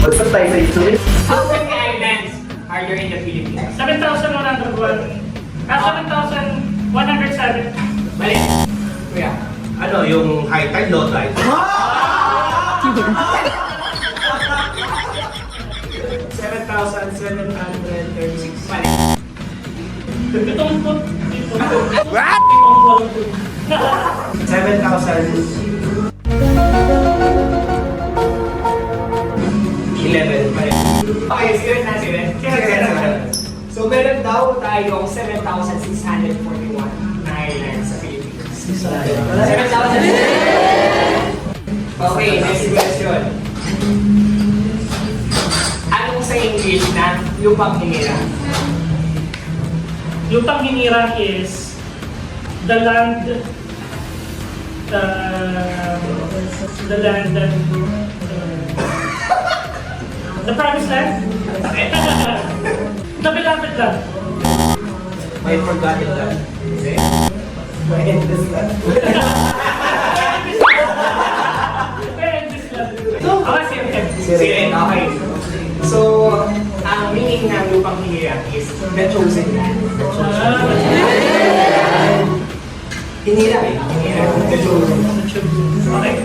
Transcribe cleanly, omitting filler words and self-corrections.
What's up tayo sa history? How many islands are there in the Philippines? 7,101. 7,107. Mali. Kuya. Ano, yung high tide, low tide? 7,736. Mali. Itong po. What? Itong walong po. 11. Mali. Okay, siren na siren. So, meron daw tayong 7,641 na islands sa Philippines. 7,000. Okay, next question. Anong sa English na lupang hinirang? Lupang hinirang is the land that the promised land? The beloved land. May forgotten land. Hindi. My endless land. Where is this land? Okay, siren. Siren, okay. So, ang meaning ng lupang hinirang is the chosen land. Hinirang eh. Hinirang. The chosen. Okay.